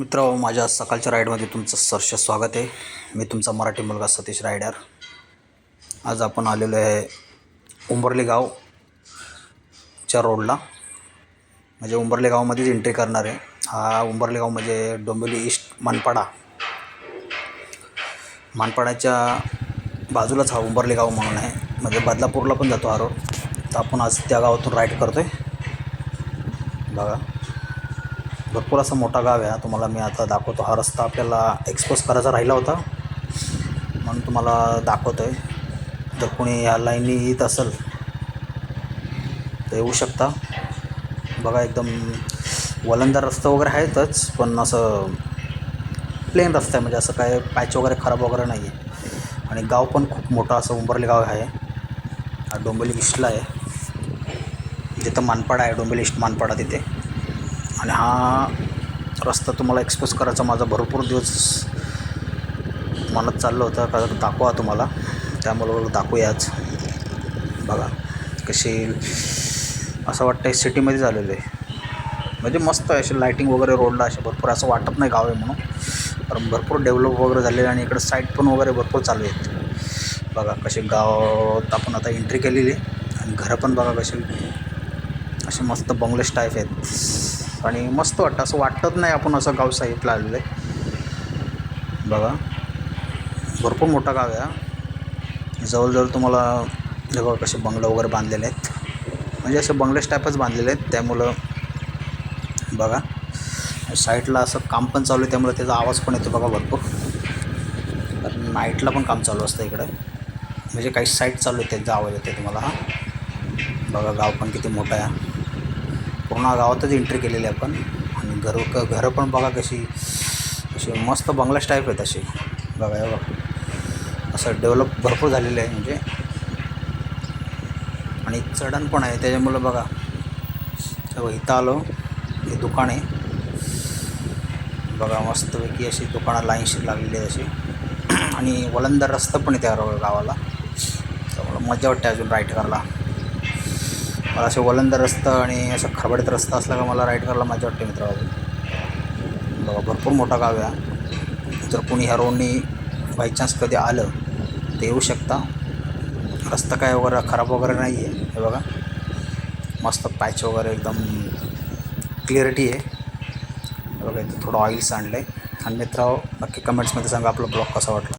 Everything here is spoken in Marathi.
मित्रांनो, माझ्या सकाळच्या राईडमध्ये तुमचं सहर्ष स्वागत आहे. मी तुमचा मराठी मुलगा सतीश रायडर. आज आपण आलेलो आहे उंबर्ली गावच्या रोडला, म्हणजे उंबर्ली गावामध्येच एंट्री करणार आहे. हा उंबर्ली गाव म्हणजे डोंबिवली ईस्ट मानपाड्याच्या बाजूलाच हा उंबर्ली गाव म्हणून आहे, म्हणजे बदलापूरला पण जातो हा रोड. तर आपण आज त्या गावातून राईड करतो आहे. बघा, भरपूर असा मोठा गाव आहे. तुम्हाला मी आता दाखवतो. हा रस्ता आपल्याला एक्सपोज करायचा राहिला होता म्हणून तुम्हाला दाखवतो आहे. जर कोणी ह्या लाईननी येत असेल तर येऊ शकता. बघा, एकदम वलंदार रस्ता वगैरे आहेतच, पण असं प्लेन रस्ता आहे, म्हणजे असं काय पॅच वगैरे खराब वगैरे नाही आहे. आणि गाव पण खूप मोठं असं उंबर्ली गाव आहे. हा डोंबिवली ईस्टला आहे, जिथं मानपाडा आहे, डोंबिवली ईस्ट मानपाडा तिथे. आणि हा रस्ता तुम्हाला एक्सपोज करायचा माझा भरपूर दिवस मनात चाललं होतं, कारण दाखवा तुम्हाला, त्यामुळं दाखवूयाच. बघा कशी असं वाटतं सिटीमध्ये झालेलं आहे, म्हणजे मस्त आहे. अशी लाईटिंग वगैरे रोडला असे भरपूर, असं वाटत नाही गाव आहे म्हणून, कारण भरपूर डेव्हलप वगैरे झालेलं आहे. आणि इकडे साईट पण वगैरे भरपूर चालू आहेत. बघा कसे गावात आपण आता एंट्री केलेली आहे. आणि घरं पण बघा कशी असे मस्त बंगलेस टाईप आहेत. आणि मस्त वाटतं, असं वाटत नाही आपण असं गाव साईडला आलेलं आहे. बघा, भरपूर मोठा गाव आहे. जवळजवळ तुम्हाला हे बघा कसे बंगले वगैरे बांधलेले आहेत, म्हणजे असे बंगलेस टाईपच बांधलेले आहेत. त्यामुळं बघा साईडला असं काम पण चालू आहे, त्यामुळे त्याचा आवाज पण येतो बघा भरपूर. कारण नाईटला पण काम चालू असतं इकडे, म्हणजे काही साईट चालू आहे त्यांचा आवाज येतो तुम्हाला. हा बघा, गाव पण किती मोठं आहे. पूर्ण गावातच एंट्री केलेली आहे आपण. आणि घरं पण बघा कशी अशी मस्त बंगलाच टाईप आहेत अशी. बघा हे बघा, असं डेव्हलप भरपूर झालेलं आहे म्हणजे. आणि चढण पण आहे, त्याच्यामुळं बघा इथं आलो. हे दुकान आहे बघा, मस्तपैकी अशी दुकानं लाईनशीर लागलेली आहे अशी. आणि वलंदार रस्ता पण आहे त्या गावाला, त्यामुळं मजा वाटते अजून राईड करायला. मला असे वलंदार रस्ता आणि असं खडबडीत रस्ता असला का मला राईड करायला मजा वाटते मित्र. अजून बघा, भरपूर मोठा गाव आहे. जर कोणी ह्या रोडनी बायचान्स कधी आलं तर येऊ शकता. रस्ता काय वगैरे खराब वगैरे नाही आहे. हे बघा, मस्त पॅच वगैरे एकदम क्लिअरिटी आहे. बघा, इथं थोडं ऑइल सांडलं आहे. आणि मित्रांनो, नक्की कमेंट्समध्ये सांगा आपला ब्लॉग कसा वाटला.